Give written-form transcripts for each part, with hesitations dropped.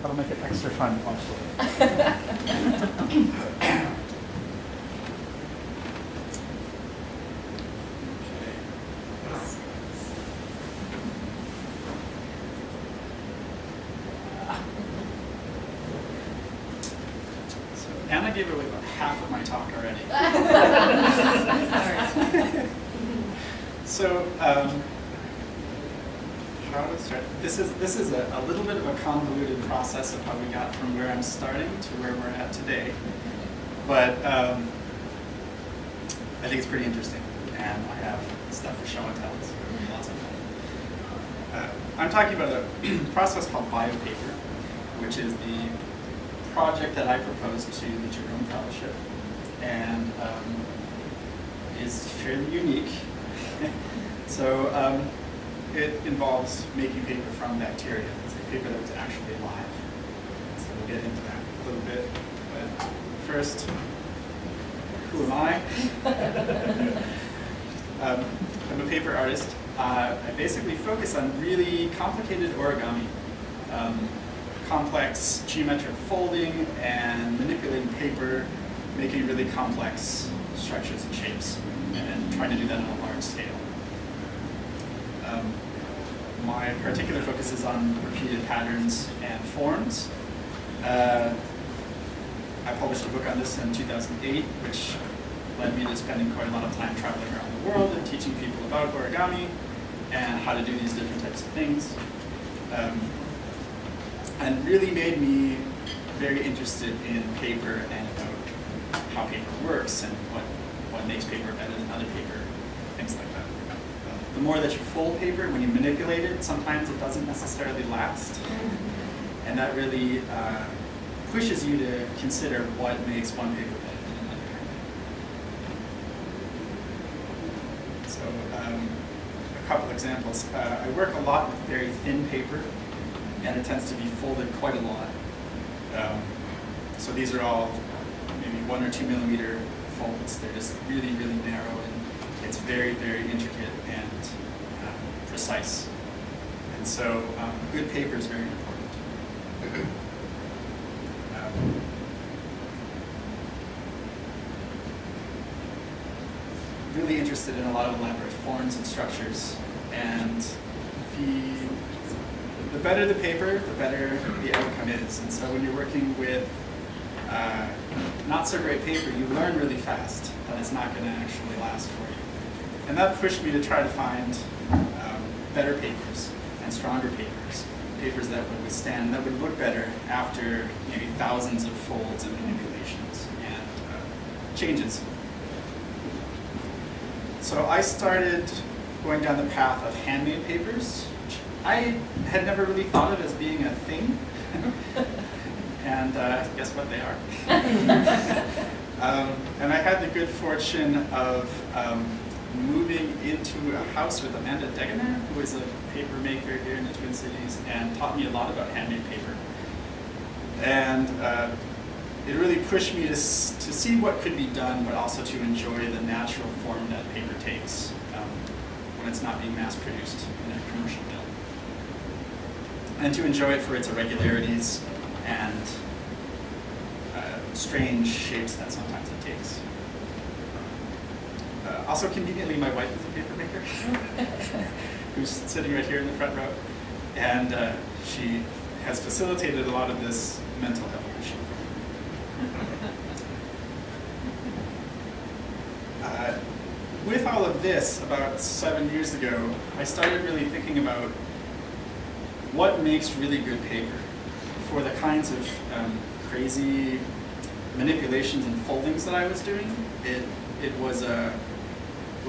That'll make it extra fun, also. Anna gave away about half of my talk already. So, how to start? This is a little bit of a convoluted process of how we got from where I'm starting to where we're at today. But I think it's pretty interesting, and I have stuff for show and tell. So lots of fun. I'm talking about a process called biopaper, which is the project that I proposed to the Jerome Fellowship, and is fairly unique. So it involves making paper from bacteria. It's a paper that was actually alive. So we'll get into that a little bit. But first, who am I? I'm a paper artist. I basically focus on really complicated origami. Complex geometric folding and manipulating paper, making really complex structures and shapes, and trying to do that on a large scale. My particular focus is on repeated patterns and forms. I published a book on this in 2008, which led me to spending quite a lot of time traveling around the world and teaching people about origami and how to do these different types of things. And really made me very interested in paper and about how paper works and what makes paper better than other paper, things like that. The more that you fold paper, when you manipulate it, sometimes it doesn't necessarily last. And that really pushes you to consider what makes one paper better than another. So a couple examples. I work a lot with very thin paper, and it tends to be folded quite a lot. So these are all maybe 1 or 2 millimeter folds. They're just really, really narrow, and it's very, very intricate and precise. And so good paper is very important. Really interested in a lot of elaborate forms and structures, and the better the paper, the better the outcome is. And so when you're working with not so great paper, you learn really fast that it's not going to actually last for you. And that pushed me to try to find better papers and stronger papers, papers that would withstand, that would look better after maybe thousands of folds and manipulations and changes. So I started going down the path of handmade papers. I had never really thought of as being a thing, and guess what they are. And I had the good fortune of moving into a house with Amanda Degener, who is a paper maker here in the Twin Cities, and taught me a lot about handmade paper. And it really pushed me to see what could be done, but also to enjoy the natural form that paper takes when it's not being mass-produced in a commercial mill. And to enjoy it for its irregularities and strange shapes that sometimes it takes. Also conveniently, my wife is a paper maker, who's sitting right here in the front row, and she has facilitated a lot of this mental evolution for me. With all of this, about 7 years ago, I started really thinking about what makes really good paper for the kinds of crazy manipulations and foldings that I was doing. It was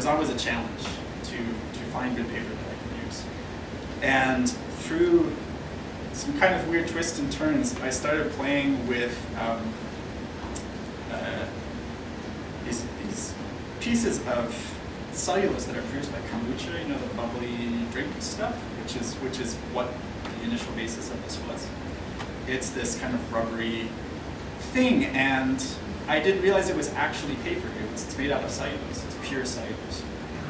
always a challenge to find good paper that I could use. And through some kind of weird twists and turns, I started playing with these pieces of cellulose that are produced by kombucha, you know, the bubbly drink stuff, which is what the initial basis of this was. It's this kind of rubbery thing, and I didn't realize it was actually paper. It's made out of cellulose. It's pure cellulose.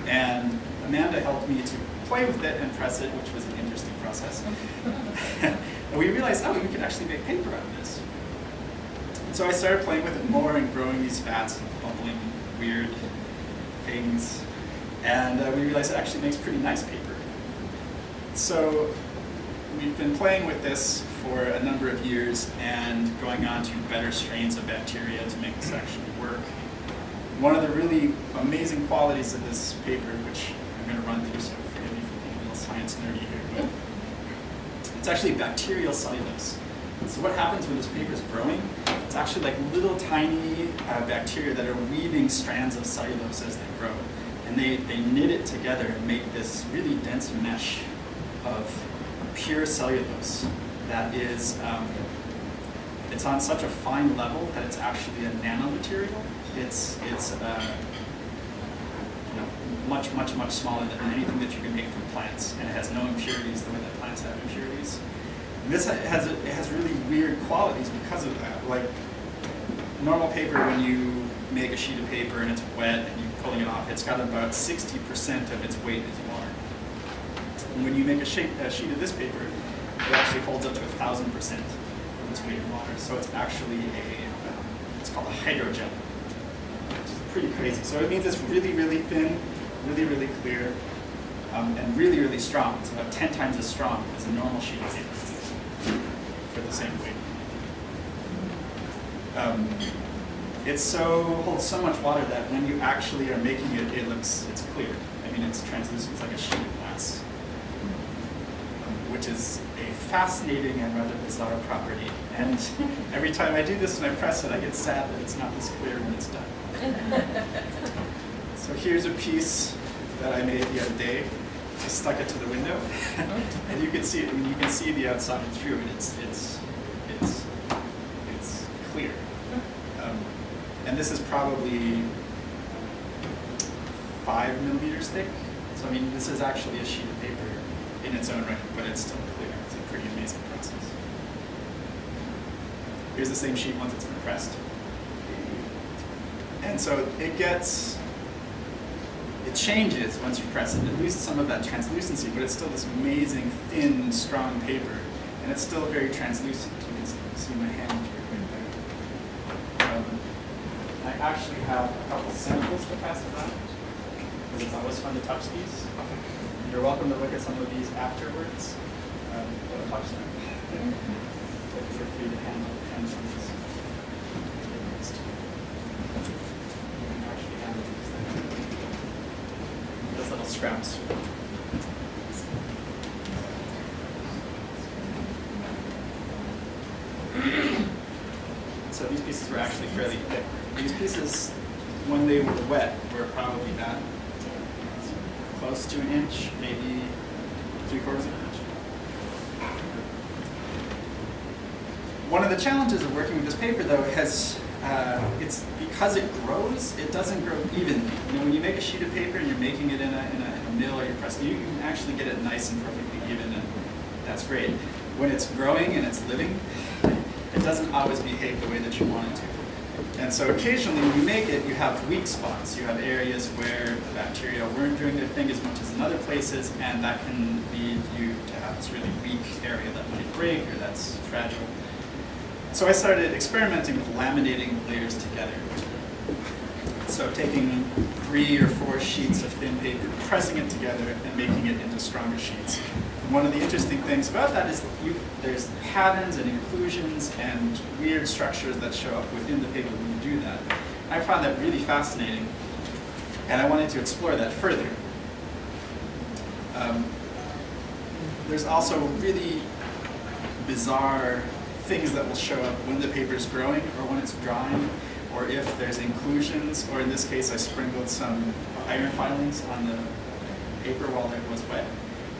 And Amanda helped me to play with it and press it, which was an interesting process. And we realized, oh, we could actually make paper out of this. And so I started playing with it more and growing these vats and bubbling weird things. And we realized it actually makes pretty nice paper. So we've been playing with this for a number of years and going on to better strains of bacteria to make this actually work. One of the really amazing qualities of this paper, which I'm going to run through, so forgive me for being a little science nerdy here, but it's actually bacterial cellulose. So what happens when this paper is growing? It's actually like little tiny bacteria that are weaving strands of cellulose as they grow. And they knit it together and make this really dense mesh of pure cellulose that is, it's on such a fine level that it's actually a nanomaterial. It's much, much, much smaller than anything that you can make from plants, and it has no impurities the way that plants have impurities. And this has really weird qualities because of that. Like normal paper, when you make a sheet of paper and it's wet and you're pulling it off, it's got about 60% of its weight is water. And when you make a sheet of this paper, it actually holds up to 1,000% of its weight in water. So it's actually it's called a hydrogel, which is pretty crazy. So it means it's really, really thin, really, really clear, and really, really strong. It's about 10 times as strong as a normal sheet of paper for the same weight. It holds so much water that when you actually are making it, it's clear. I mean, it's translucent. It's like a sheet of glass, which is a fascinating and rather bizarre property. And every time I do this and I press it, I get sad that it's not this clear when it's done. So here's a piece that I made the other day. I stuck it to the window, and you can see it. I mean, you can see the outside through it. It's clear. And this is probably 5 millimeters thick. So I mean, this is actually a sheet of paper in its own right, but it's still clear. It's a pretty amazing process. Here's the same sheet once it's been pressed. And so it changes once you press it. It loses some of that translucency, but it's still this amazing, thin, strong paper. And it's still very translucent. You can see my hand here right there. I actually have a couple samples to pass around, because it's always fun to touch these. You're welcome to look at some of these afterwards. Don't touch them. But feel free to handle some of these. You can actually handle these. Those little scraps. So these pieces were actually fairly thick. These pieces, when they were wet, were probably that close to an inch, maybe 3/4 of an inch. One of the challenges of working with this paper, though, it's because it grows, it doesn't grow evenly. You know, when you make a sheet of paper and you're making it in a mill or you're pressing, you can actually get it nice and perfectly even, and that's great. When it's growing and it's living, it doesn't always behave the way that you want it to. And so occasionally when you make it, you have weak spots. You have areas where the bacteria weren't doing their thing as much as in other places, and that can lead you to have this really weak area that might break or that's fragile. So I started experimenting with laminating layers together. So taking 3 or 4 sheets of thin paper, pressing it together, and making it into stronger sheets. And one of the interesting things about that is there's patterns and inclusions and weird structures that show up within the paper when you do that. I found that really fascinating, and I wanted to explore that further. There's also really bizarre things that will show up when the paper is growing or when it's drying, or if there's inclusions, or in this case I sprinkled some iron filings on the paper while it was wet,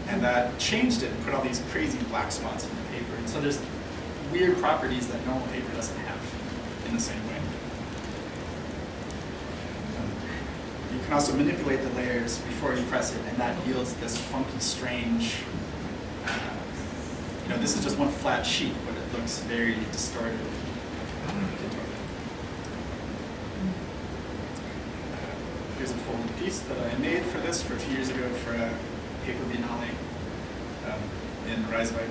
and that changed it and put all these crazy black spots in the paper. And so there's weird properties that normal paper doesn't have in the same way. You can also manipulate the layers before you press it, and that yields this funky, strange, this is just one flat sheet, but it looks very distorted. Here's a folded piece that I made for this a few years ago for a paper biennale in Rijswijk.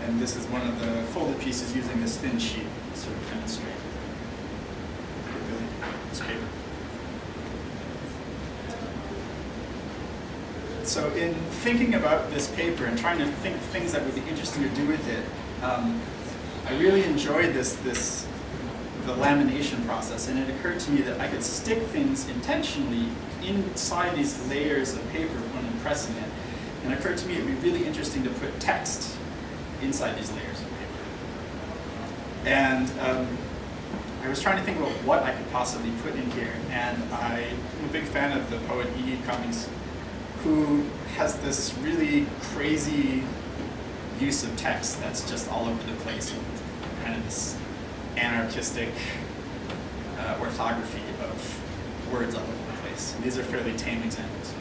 And this is one of the folded pieces using this thin sheet to sort of demonstrate this paper. So in thinking about this paper and trying to think of things that would be interesting to do with it, I really enjoyed the lamination process, and it occurred to me that I could stick things intentionally inside these layers of paper when I'm pressing it. And it occurred to me it would be really interesting to put text inside these layers of paper. And I was trying to think about what I could possibly put in here, and I'm a big fan of the poet E. Cummings, who has this really crazy use of text that's just all over the place, kind of this anarchistic orthography of words all over the place. And these are fairly tame examples.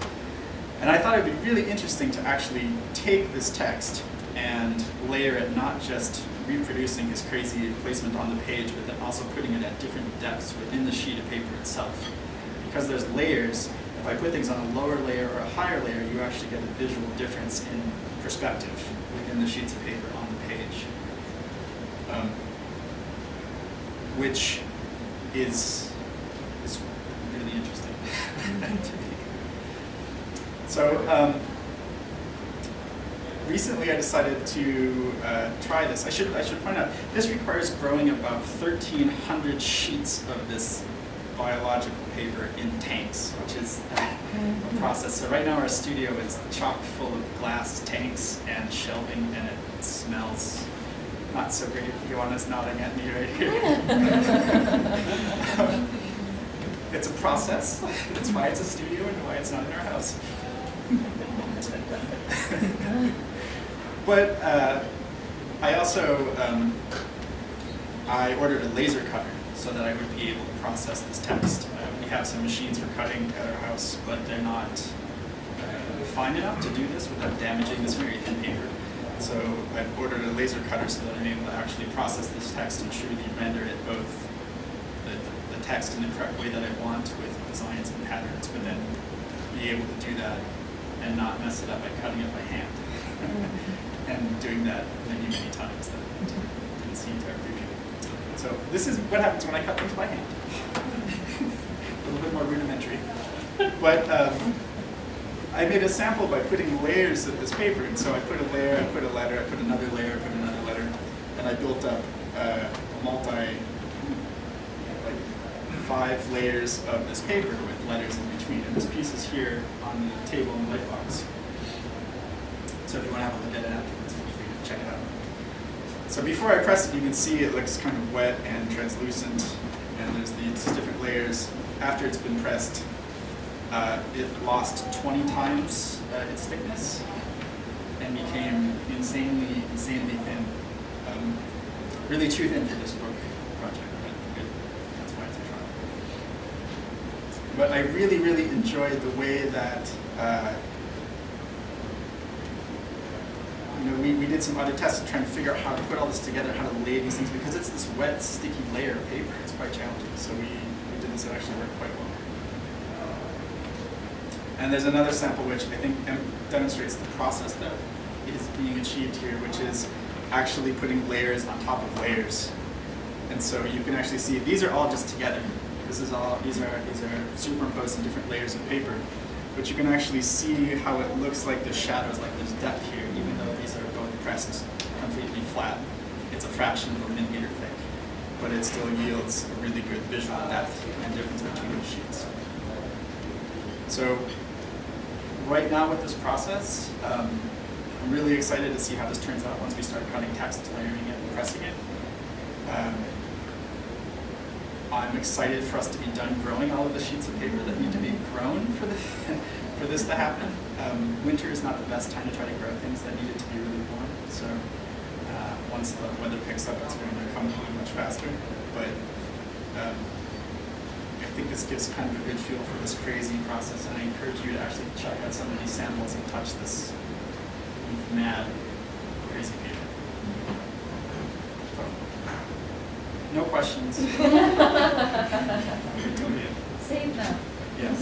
And I thought it would be really interesting to actually take this text and layer it, not just reproducing his crazy placement on the page, but then also putting it at different depths within the sheet of paper itself. Because there's layers, if I put things on a lower layer or a higher layer, you actually get a visual difference in perspective within the sheets of paper on the page. Which is really interesting to me. So recently I decided to try this. I should point out, this requires growing about 1,300 sheets of this biological paper in tanks, which is a process. So right now our studio is chock full of glass tanks and shelving, and it smells not so great. Joanna's nodding at me right here. It's a process. That's why it's a studio and why it's not in our house. But I also I ordered a laser cutter so that I would be able to process this text. We have some machines for cutting at our house, but they're not fine enough to do this without damaging this very thin paper. So I've ordered a laser cutter so that I'm able to actually process this text and truly render it, both the text in the correct way that I want with designs and patterns, but then be able to do that and not mess it up by cutting it by hand. And doing that many, many times that didn't seem to appreciate. So this is what happens when I cut things by hand. A little bit more rudimentary. But I made a sample by putting layers of this paper. And so I put a layer, I put a letter, I put another layer, I put another letter, and I built up like 5 layers of this paper with letters in between. And this piece is here on the table in the light box. So if you want to have a look at it afterwards, feel free to check it out. So before I press it, you can see it looks kind of wet and translucent, and there's these different layers. After it's been pressed, it lost 20 times its thickness and became insanely thin. Really too thin for this book project, but that's why it's a trial. But I really enjoyed the way that we did some other tests trying to figure out how to put all this together, how to lay these things, because it's this wet, sticky layer of paper. It's quite challenging. So we did this, it actually worked quite well. And there's another sample which I think demonstrates the process that is being achieved here, which is actually putting layers on top of layers. And so you can actually see these are all just together. These are superimposed in different layers of paper. But you can actually see how it looks like there's shadows, like there's depth here, even though these are both pressed completely flat. It's a fraction of a millimeter thick, but it still yields a really good visual depth and difference between the sheets. So right now with this process, I'm really excited to see how this turns out once we start cutting text, layering it, and pressing it. I'm excited for us to be done growing all of the sheets of paper that need to be grown for this to happen. Winter is not the best time to try to grow things that needed to be really warm. So once the weather picks up, it's going to come along much faster. But I think this gives kind of a good feel for this crazy process, and I encourage you to actually check out some of these samples and touch this mad, crazy paper. No questions. Save them. Yes.